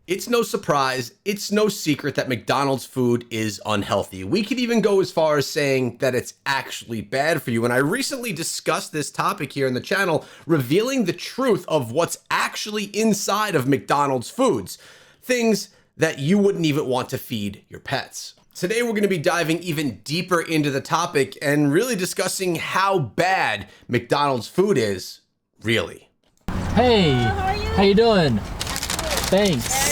It's no surprise, it's no secret that McDonald's food is unhealthy. We could even go as far as saying that it's actually bad for you. And I recently discussed this topic here in the channel, revealing the truth of what's actually inside of McDonald's foods. Things that you wouldn't even want to feed your pets. Today, we're going to be diving even deeper into the topic and really discussing how bad McDonald's food is, really. Hey, how you doing? Thanks.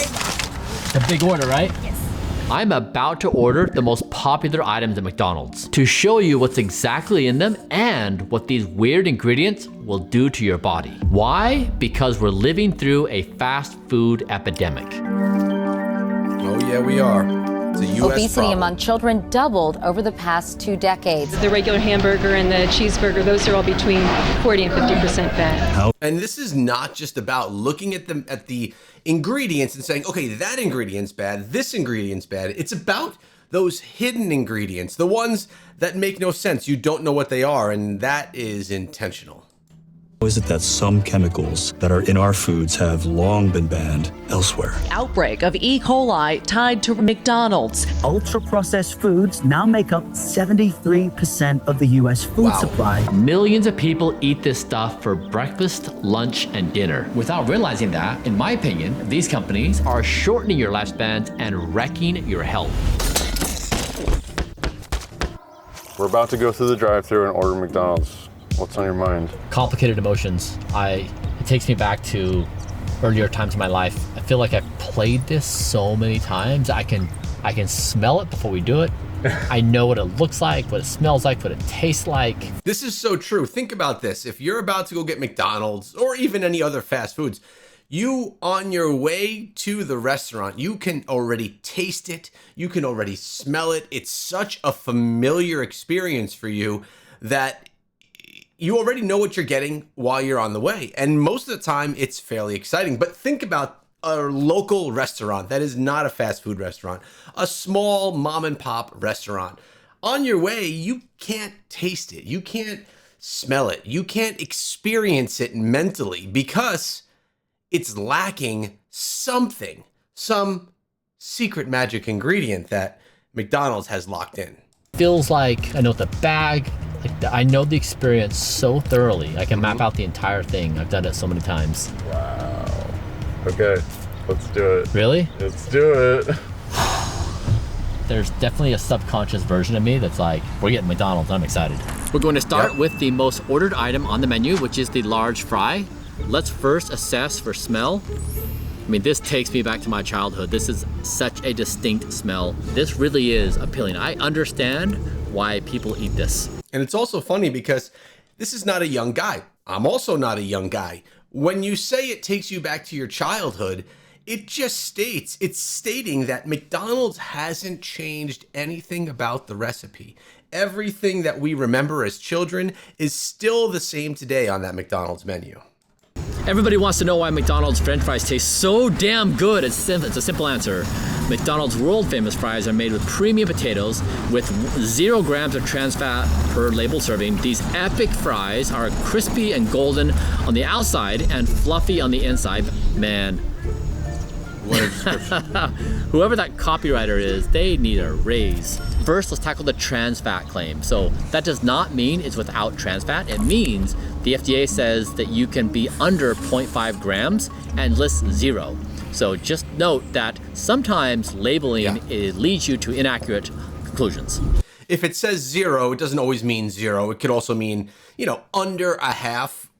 A big order, right? Yes. I'm about to order the most popular items at McDonald's to show you what's exactly in them and what these weird ingredients will do to your body. Why? Because we're living through a fast food epidemic. Oh yeah, we are. It's a US Obesity problem. among children doubled over the past 2 decades. The regular hamburger and the cheeseburger, those are all between 40 and 50% fat. And this is not just about looking at the ingredients and saying, okay, that ingredient's bad, this ingredient's bad. It's about those hidden ingredients, the ones that make no sense. You don't know what they are, and that is intentional. Is it that some chemicals that are in our foods have long been banned elsewhere? Outbreak of E. coli tied to McDonald's. Ultra-processed foods now make up 73% of the U.S. food supply. Millions of people eat this stuff for breakfast, lunch, and dinner. Without realizing that, in my opinion, these companies are shortening your lifespans and wrecking your health. We're about to go through the drive-thru and order McDonald's. What's on your mind? Complicated emotions. It takes me back to earlier times in my life. I feel like I've played this so many times. I can smell it before we do it. I know what it looks like, what it smells like, what it tastes like. This is so true. Think about this. If you're about to go get McDonald's or even any other fast foods, you on your way to the restaurant, you can already taste it. You can already smell it. It's such a familiar experience for you that you already know what you're getting while you're on the way. And most of the time, it's fairly exciting. But think about a local restaurant that is not a fast food restaurant, a small mom and pop restaurant. On your way, you can't taste it. You can't smell it. You can't experience it mentally because it's lacking something, some secret magic ingredient that McDonald's has locked in. Feels like I know the bag. I know the experience so thoroughly. I can map out the entire thing. I've done it so many times. Wow. Okay, let's do it. Really? Let's do it. There's definitely a subconscious version of me that's like, we're getting McDonald's, I'm excited. We're going to start with the most ordered item on the menu, which is the large fry. Let's first assess for smell. I mean, this takes me back to my childhood. This is such a distinct smell. This really is appealing. I understand why people eat this. And it's also funny because this is not a young guy. I'm also not a young guy. When you say it takes you back to your childhood, it's stating that McDonald's hasn't changed anything about the recipe. Everything that we remember as children is still the same today on that McDonald's menu. Everybody wants to know why McDonald's French fries taste so damn good. It's a simple answer. McDonald's world-famous fries are made with premium potatoes with 0 grams of trans fat per label serving. These epic fries are crispy and golden on the outside and fluffy on the inside. Man, what a description. Whoever that copywriter is, they need a raise. First, let's tackle the trans fat claim. So that does not mean it's without trans fat. It means the FDA says that you can be under 0.5 grams and lists 0. So just note that sometimes labeling leads you to inaccurate conclusions. If it says 0, it doesn't always mean 0. It could also mean, under a half.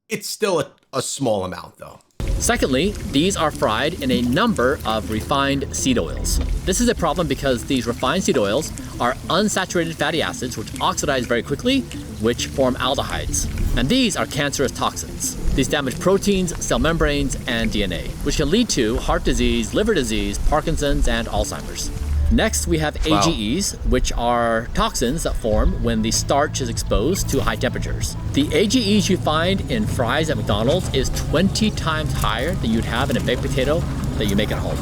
It's still a small amount though. Secondly, these are fried in a number of refined seed oils. This is a problem because these refined seed oils are unsaturated fatty acids which oxidize very quickly, which form aldehydes. And these are cancerous toxins. These damage proteins, cell membranes, and DNA, which can lead to heart disease, liver disease, Parkinson's, and Alzheimer's. Next, we have AGEs, which are toxins that form when the starch is exposed to high temperatures. The AGEs you find in fries at McDonald's is 20 times higher than you'd have in a baked potato that you make at home.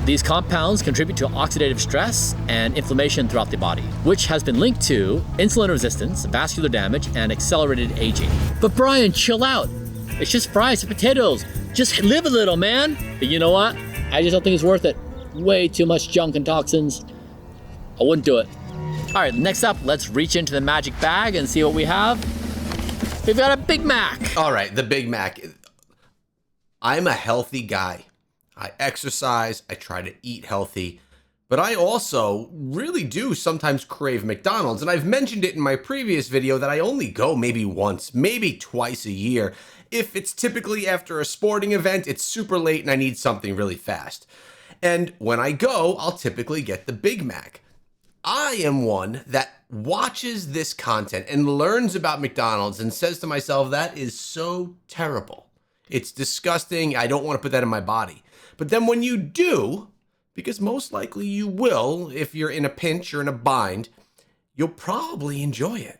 These compounds contribute to oxidative stress and inflammation throughout the body, which has been linked to insulin resistance, vascular damage, and accelerated aging. But Brian, chill out. It's just fries and potatoes. Just live a little, man. But you know what? I just don't think it's worth it. Way too much junk and toxins. I wouldn't do it. All right, next up, let's reach into the magic bag and see what we have. We've got a Big Mac. All right, the Big Mac. I'm a healthy guy. I exercise, I try to eat healthy, but I also really do sometimes crave McDonald's. And I've mentioned it in my previous video that I only go maybe once, maybe twice a year. If it's typically after a sporting event, it's super late and I need something really fast. And when I go, I'll typically get the Big Mac. I am one that watches this content and learns about McDonald's and says to myself, that is so terrible. It's disgusting. I don't want to put that in my body. But then when you do, because most likely you will, if you're in a pinch or in a bind, you'll probably enjoy it.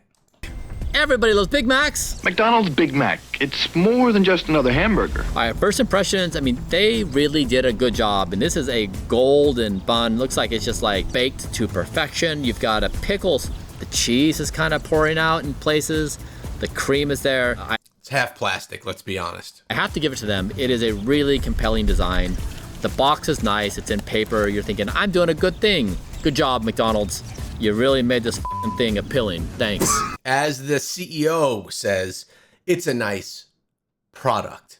Everybody loves Big Macs. McDonald's Big Mac. It's more than just another hamburger. All right, first impressions, I mean, they really did a good job. And this is a golden bun. Looks like it's just like baked to perfection. You've got a pickles. The cheese is kind of pouring out in places. The cream is there. It's half plastic, let's be honest. I have to give it to them. It is a really compelling design. The box is nice. It's in paper. You're thinking, I'm doing a good thing. Good job, McDonald's. You really made this thing appealing. Thanks. As the CEO says, it's a nice product.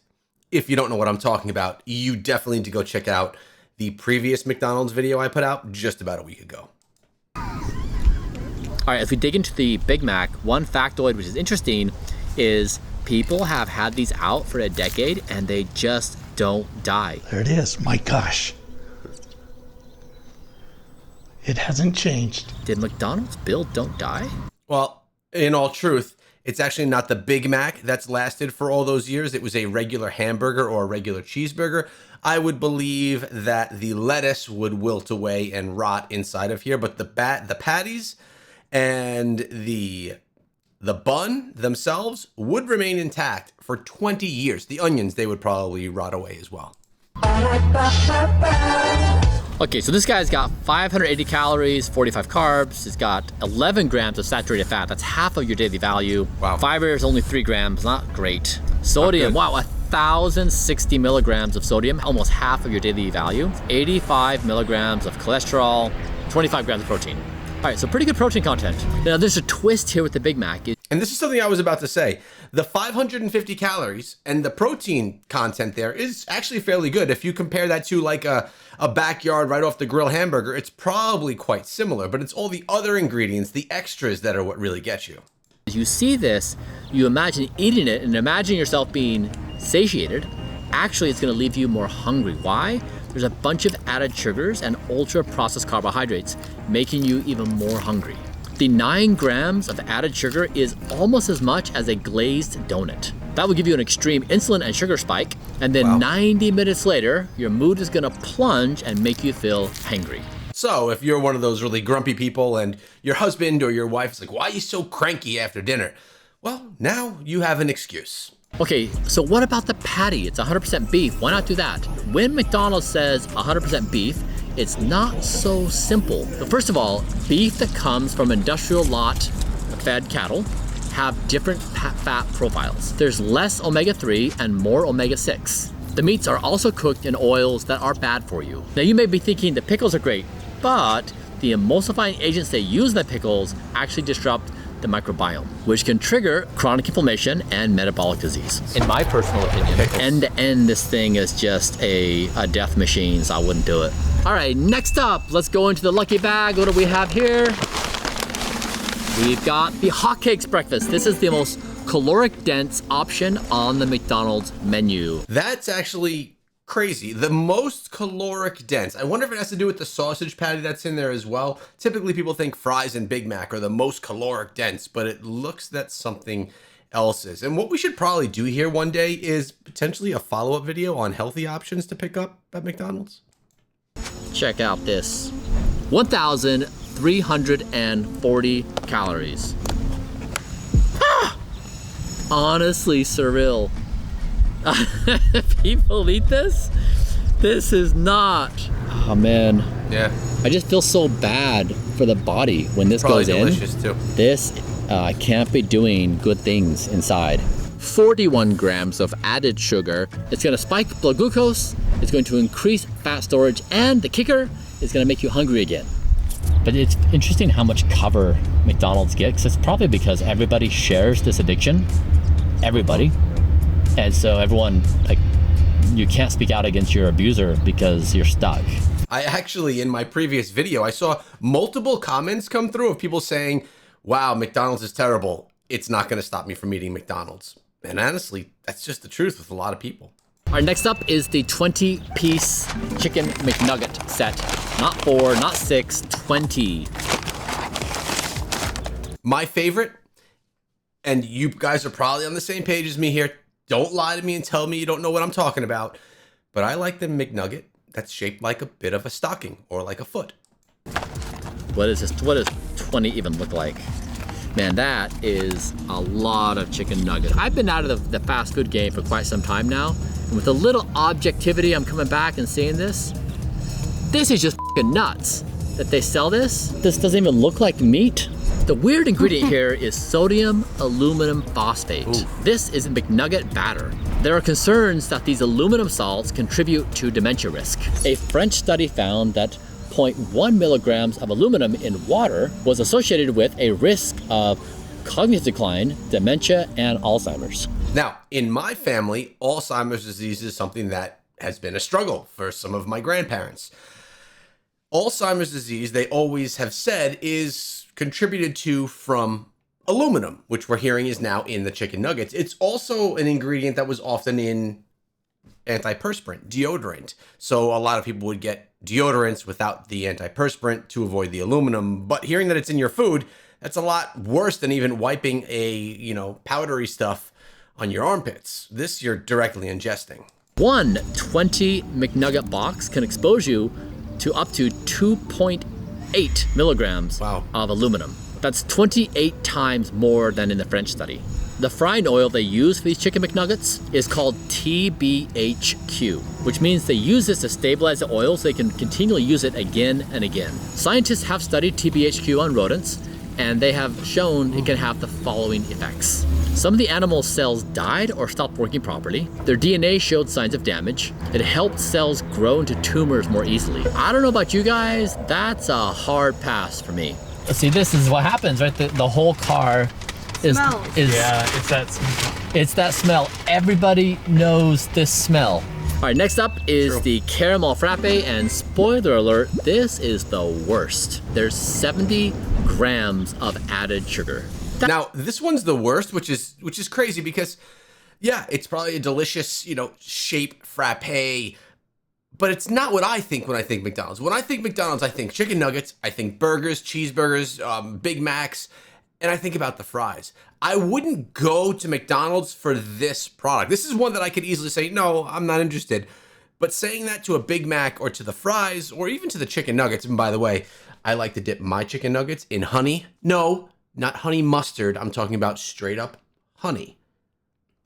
If you don't know what I'm talking about, you definitely need to go check out the previous McDonald's video I put out just about a week ago. All right, if we dig into the Big Mac, one factoid which is interesting is people have had these out for a decade and they just don't die. There it is. My gosh. It hasn't changed. Did McDonald's build Don't Die? Well, in all truth, it's actually not the Big Mac that's lasted for all those years. It was a regular hamburger or a regular cheeseburger. I would believe that the lettuce would wilt away and rot inside of here, but the patties and the bun themselves would remain intact for 20 years. The onions, they would probably rot away as well. Okay, so this guy's got 580 calories, 45 carbs. It's got 11 grams of saturated fat. That's half of your daily value. Wow. Fiber is only 3 grams. Not great. Sodium, wow, 1,060 milligrams of sodium, almost half of your daily value. 85 milligrams of cholesterol, 25 grams of protein. All right, so pretty good protein content. Now, there's a twist here with the Big Mac. And this is something I was about to say. The 550 calories and the protein content there is actually fairly good. If you compare that to like a backyard right off the grill hamburger, it's probably quite similar, but it's all the other ingredients, the extras, that are what really get you. As you see this, you imagine eating it and imagine yourself being satiated. Actually, it's gonna leave you more hungry. Why? There's a bunch of added sugars and ultra-processed carbohydrates, making you even more hungry. The 9 grams of added sugar is almost as much as a glazed donut. That will give you an extreme insulin and sugar spike, and then 90 minutes later, your mood is gonna plunge and make you feel hangry. So if you're one of those really grumpy people and your husband or your wife is like, why are you so cranky after dinner? Well, now you have an excuse. Okay, so what about the patty? It's 100% beef. Why not do that? When McDonald's says 100% beef, it's not so simple. But first of all, beef that comes from industrial lot fed cattle have different fat profiles. There's less omega-3 and more omega-6. The meats are also cooked in oils that are bad for you. Now you may be thinking the pickles are great, but the emulsifying agents they use in the pickles actually disrupt the microbiome, which can trigger chronic inflammation and metabolic disease. In my personal opinion, end to end, this thing is just a death machine, so I wouldn't do it. All right, next up, let's go into the lucky bag. What do we have here? We've got the hotcakes breakfast. This is the most caloric dense option on the McDonald's menu. That's actually crazy. The most caloric dense. I wonder if it has to do with the sausage patty that's in there as well. Typically people think fries and Big Mac are the most caloric dense, but it looks that something else is. And what we should probably do here one day is potentially a follow-up video on healthy options to pick up at McDonald's. Check out this. 1,340 calories. Ah! Honestly surreal. People eat this? This is not. Oh man. Yeah. I just feel so bad for the body when this Probably goes in. Delicious too. This can't be doing good things inside. 41 grams of added sugar. It's going to spike blood glucose, it's going to increase fat storage, and the kicker is going to make you hungry again. But it's interesting how much cover McDonald's gets. It's probably because everybody shares this addiction. Everybody. And so everyone, like, you can't speak out against your abuser because you're stuck. I actually, in my previous video, I saw multiple comments come through of people saying, wow, McDonald's is terrible. It's not going to stop me from eating McDonald's. And honestly, that's just the truth with a lot of people. All right, next up is the 20-piece chicken McNugget set. Not 4, not 6, 20. My favorite, and you guys are probably on the same page as me here. Don't lie to me and tell me you don't know what I'm talking about. But I like the McNugget that's shaped like a bit of a stocking or like a foot. What is this? What does 20 even look like? Man, that is a lot of chicken nuggets. I've been out of the fast food game for quite some time now. And with a little objectivity, I'm coming back and seeing this. This is just f***ing nuts that they sell this. This doesn't even look like meat. The weird ingredient here is sodium aluminum phosphate. Ooh. This is McNugget batter. There are concerns that these aluminum salts contribute to dementia risk. A French study found that 0.1 milligrams of aluminum in water was associated with a risk of cognitive decline, dementia, and Alzheimer's. Now, in my family, Alzheimer's disease is something that has been a struggle for some of my grandparents. Alzheimer's disease, they always have said, is contributed to from aluminum, which we're hearing is now in the chicken nuggets. It's also an ingredient that was often in antiperspirant, deodorant. So a lot of people would get deodorants without the antiperspirant to avoid the aluminum. But hearing that it's in your food, that's a lot worse than even wiping a, powdery stuff on your armpits. This you're directly ingesting. One 20 McNugget box can expose you to up to 2.8 milligrams of aluminum. That's 28 times more than in the French study. The frying oil they use for these chicken McNuggets is called TBHQ, which means they use this to stabilize the oil so they can continually use it again and again. Scientists have studied TBHQ on rodents, and they have shown it can have the following effects. Some of the animal cells died or stopped working properly. Their DNA showed signs of damage. It helped cells grow into tumors more easily. I don't know about you guys, that's a hard pass for me. See, this is what happens, right? The whole car is yeah, it's that smell. Everybody knows this smell. All right, next up is the caramel frappe, and spoiler alert, this is the worst. There's 70 grams of added sugar. Now, this one's the worst, which is crazy because, yeah, it's probably a delicious, shape frappe, but it's not what I think when I think McDonald's. When I think McDonald's, I think chicken nuggets, I think burgers, cheeseburgers, Big Macs, and I think about the fries. I wouldn't go to McDonald's for this product. This is one that I could easily say, no, I'm not interested. But saying that to a Big Mac or to the fries or even to the chicken nuggets, and by the way, I like to dip my chicken nuggets in honey. No, not honey mustard. I'm talking about straight up honey.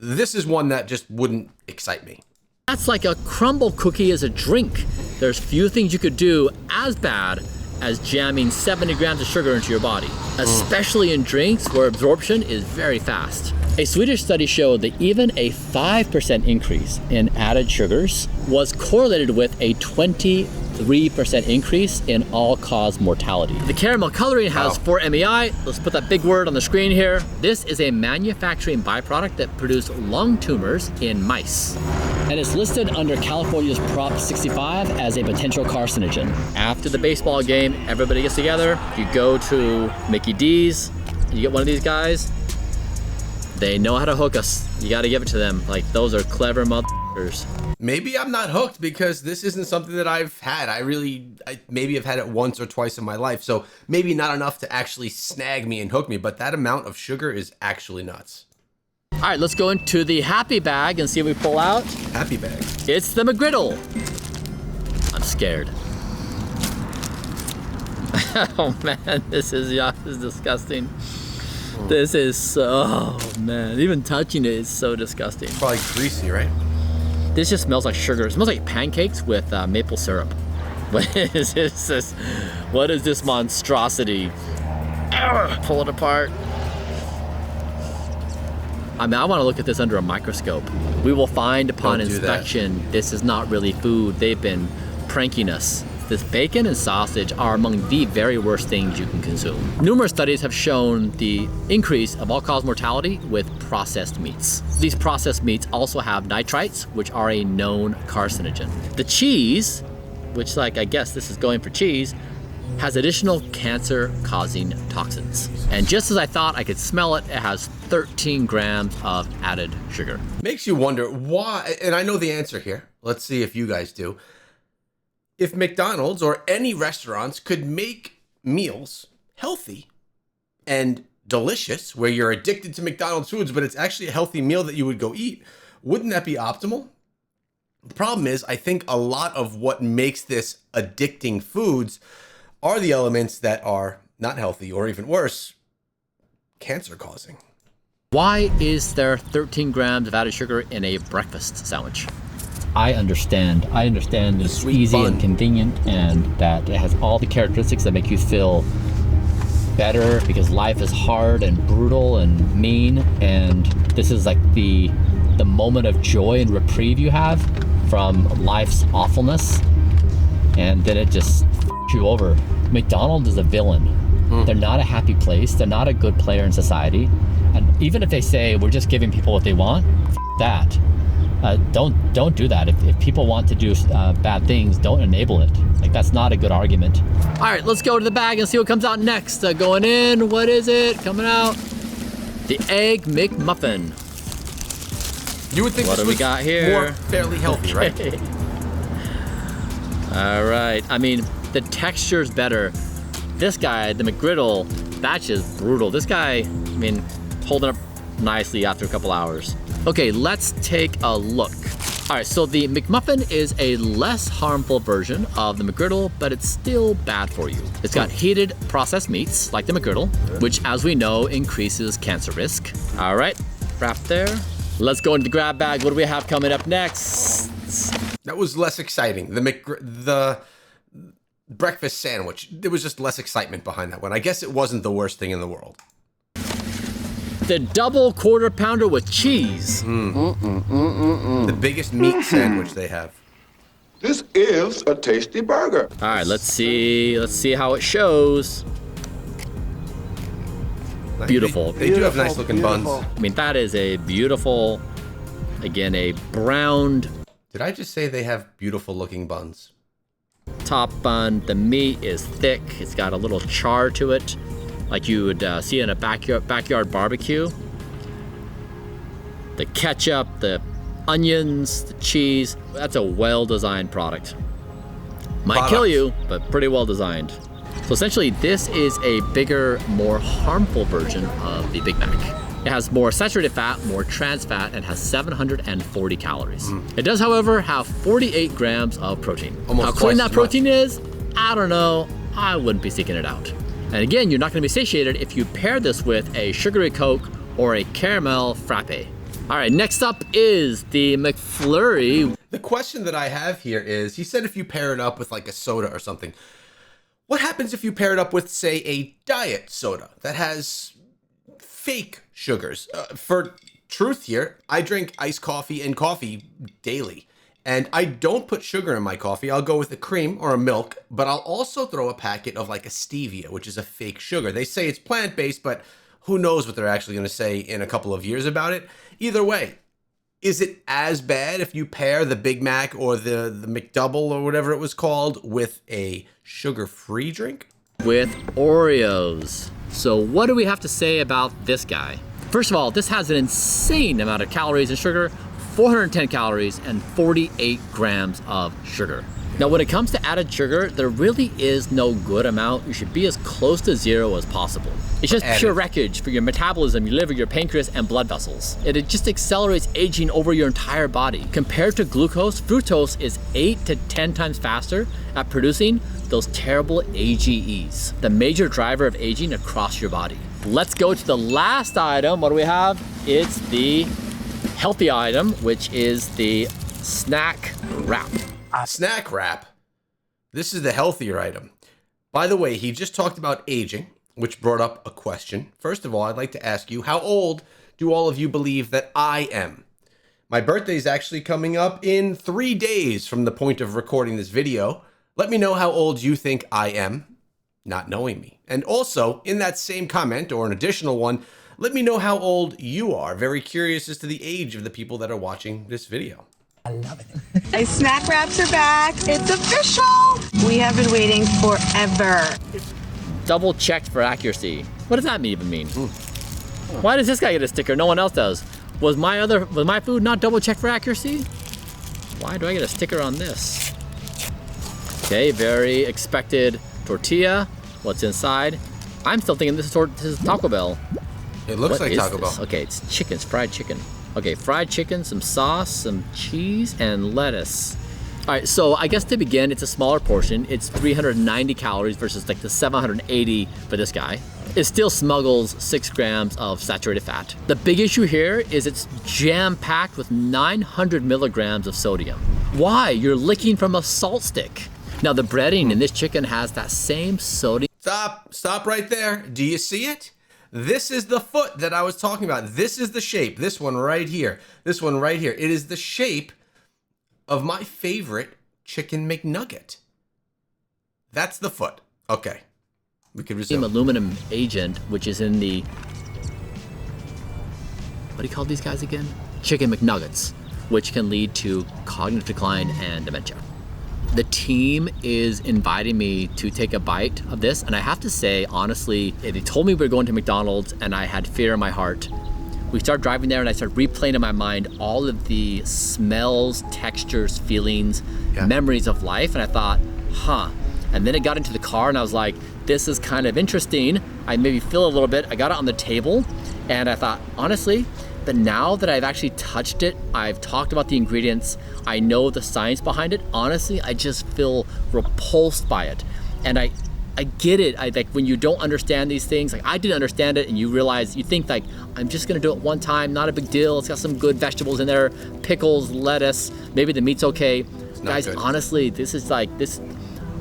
This is one that just wouldn't excite me. That's like a crumble cookie as a drink. There's few things you could do as bad as jamming 70 grams of sugar into your body, especially in drinks where absorption is very fast. A Swedish study showed that even a 5% increase in added sugars was correlated with a 23% increase in all-cause mortality. The caramel coloring has 4 MEI. Let's put that big word on the screen here. This is a manufacturing byproduct that produced lung tumors in mice. And it's listed under California's Prop 65 as a potential carcinogen. After the baseball game, everybody gets together. You go to Mickey D's, you get one of these guys. They know how to hook us. You got to give it to them. Like, those are clever motherfuckers. Maybe I'm not hooked because this isn't something that I've had. I maybe have had it once or twice in my life. So maybe not enough to actually snag me and hook me. But that amount of sugar is actually nuts. All right, let's go into the happy bag and see what we pull out. Happy bag. It's the McGriddle. I'm scared. Oh man, this is disgusting. This is man, even touching it is so disgusting. Probably greasy, right? This just smells like sugar. It smells like pancakes with maple syrup. What is this? What is this monstrosity? Pull it apart. I mean, I want to look at this under a microscope. We will find upon Don't do that. inspection, this is not really food. They've been pranking us. This bacon and sausage are among the very worst things you can consume. Numerous studies have shown the increase of all-cause mortality with processed meats. These processed meats also have nitrites, which are a known carcinogen. The cheese, which I guess this is going for cheese, has additional cancer-causing toxins. And just as I thought I could smell it, it has 13 grams of added sugar. Makes you wonder why, and I know the answer here. Let's see if you guys do. If McDonald's or any restaurants could make meals healthy and delicious, where you're addicted to McDonald's foods, but it's actually a healthy meal that you would go eat, wouldn't that be optimal? The problem is, I think a lot of what makes this addicting foods are the elements that are not healthy, or even worse, cancer causing. Why is there 13 grams of added sugar in a breakfast sandwich? I understand it's easy and convenient, and that it has all the characteristics that make you feel better because life is hard and brutal and mean, and this is like the moment of joy and reprieve you have from life's awfulness, and then it just f***s you over. McDonald's is a villain. They're not a happy place. They're not a good player in society. And even if they say we're just giving people what they want, that. Don't do that. If people want to do bad things, don't enable it. That's not a good argument. All right, let's go to the bag and see what comes out next. Going in, what is it? Coming out, the Egg McMuffin. You would think what this do we was got here? more fairly healthy, right? All right. I mean, the texture's better. This guy, the McGriddle, that's just brutal. This guy, I mean, holding up nicely after a couple hours. Okay, let's take a look. All right, so the McMuffin is a less harmful version of the McGriddle, but it's still bad for you. It's got heated processed meats, like the McGriddle, which, as we know, increases cancer risk. All right, wrap there. Let's go into the grab bag. What do we have coming up next? That was less exciting. The breakfast sandwich, there was just less excitement behind that one. I guess it wasn't the worst thing in the world. The double quarter pounder with cheese. The biggest meat sandwich they have. This is a tasty burger. All right, let's see how it shows. Beautiful. They do have nice looking buns. I mean, that is a beautiful, again, a browned. Did I just say they have beautiful looking buns? Top bun. The meat is thick. It's got a little char to it, like you would see in a backyard barbecue. The ketchup, the onions, the cheese. That's a well-designed product. Might kill you, but pretty well designed. So essentially, this is a bigger, more harmful version of the Big Mac. It has more saturated fat, more trans fat, and has 740 calories. It does, however, have 48 grams of protein. How clean that protein is, I don't know. I wouldn't be seeking it out. And again, you're not going to be satiated if you pair this with a sugary Coke or a caramel frappe. All right, next up is the McFlurry. The question that I have here is, he said if you pair it up with like a soda or something, what happens if you pair it up with, say, a diet soda that has fake sugars? For truth here, I drink iced coffee and coffee daily, and I don't put sugar in my coffee. I'll go with a cream or a milk, but I'll also throw a packet of like a stevia, which is a fake sugar. They say it's plant-based, but who knows what they're actually going to say in a couple of years about it. Either way, is it as bad if you pair the Big Mac or the McDouble or whatever it was called with a sugar-free drink? With Oreos. So what do we have to say about this guy? First of all, this has an insane amount of calories and sugar, 410 calories and 48 grams of sugar. Now, when it comes to added sugar, there really is no good amount. You should be as close to zero as possible. It's just pure wreckage for your metabolism, your liver, your pancreas, and blood vessels. It just accelerates aging over your entire body. Compared to glucose, fructose is 8 to 10 times faster at producing those terrible AGEs, the major driver of aging across your body. Let's go to the last item. What do we have? It's the healthy item, which is the snack wrap. Snack wrap. This is the healthier item. By the way, he just talked about aging, which brought up a question. First of all, I'd like to ask you, how old do all of you believe that I am? My birthday is actually coming up in 3 days from the point of recording this video. Let me know how old you think I am, not knowing me. And also, in that same comment, or an additional one, let me know how old you are. Very curious as to the age of the people that are watching this video. I love it. My snack wraps are back. It's official. We have been waiting forever. Double checked for accuracy. What does that even mean? Why does this guy get a sticker? No one else does. Was my food not double checked for accuracy? Why do I get a sticker on this? Okay, very expected tortilla. What's inside? I'm still thinking this is Taco Bell. It looks like Taco Bell. Okay, it's chicken. It's fried chicken. Okay, fried chicken, some sauce, some cheese, and lettuce. All right, so I guess to begin, it's a smaller portion. It's 390 calories versus like the 780 for this guy. It still smuggles 6 grams of saturated fat. The big issue here is it's jam-packed with 900 milligrams of sodium. Why? You're licking from a salt stick. Now the breading in this chicken has that same sodium. Stop right there. Do you see it? This is the foot that I was talking about. This is the shape. This one right here. This one right here. It is the shape of my favorite chicken McNugget. That's the foot. Okay. We could resume. Aluminum agent, which is in the, what do you call these guys again? Chicken McNuggets, which can lead to cognitive decline and dementia. The team is inviting me to take a bite of this, and I have to say, honestly, if they told me we were going to McDonald's and I had fear in my heart, we started driving there and I started replaying in my mind all of the smells, textures, feelings, memories of life, and I thought, and then it got into the car and I was like, this is kind of interesting. I maybe feel a little bit. I got it on the table and I thought, honestly, but now that I've actually touched it, I've talked about the ingredients, I know the science behind it, honestly, I just feel repulsed by it. And I get it. Like when you don't understand these things, like I didn't understand it, and you realize, you think like, I'm just gonna do it one time, not a big deal. It's got some good vegetables in there, pickles, lettuce, maybe the meat's okay. Guys, good. Honestly, this is like,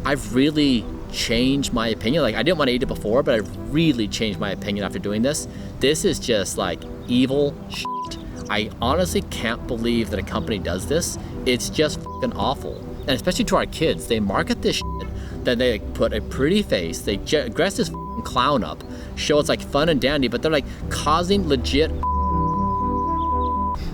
I've really changed my opinion. Like I didn't want to eat it before, but I really changed my opinion after doing this. This is just like evil shit. I honestly can't believe that a company does this. It's just fucking awful. And especially to our kids, they market this shit, then they like, put a pretty face, they dress this fucking clown up, show it's like fun and dandy, but they're like causing legit.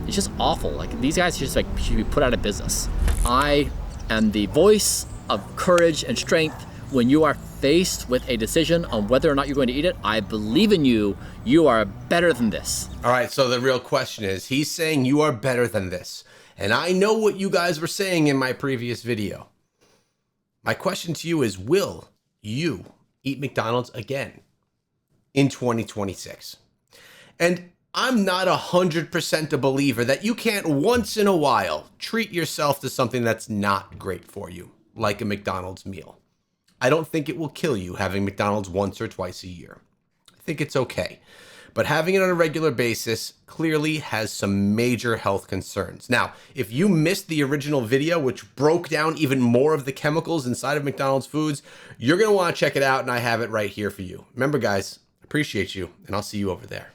It's just awful. Like these guys just like should be put out of business. I am the voice of courage and strength. When you are faced with a decision on whether or not you're going to eat it, I believe in you. You are better than this. All right, so the real question is, he's saying you are better than this. And I know what you guys were saying in my previous video. My question to you is, will you eat McDonald's again in 2026? And I'm not 100% a believer that you can't once in a while treat yourself to something that's not great for you, like a McDonald's meal. I don't think it will kill you having McDonald's once or twice a year. I think it's okay. But having it on a regular basis clearly has some major health concerns. Now, if you missed the original video, which broke down even more of the chemicals inside of McDonald's foods, you're going to want to check it out, and I have it right here for you. Remember, guys, I appreciate you, and I'll see you over there.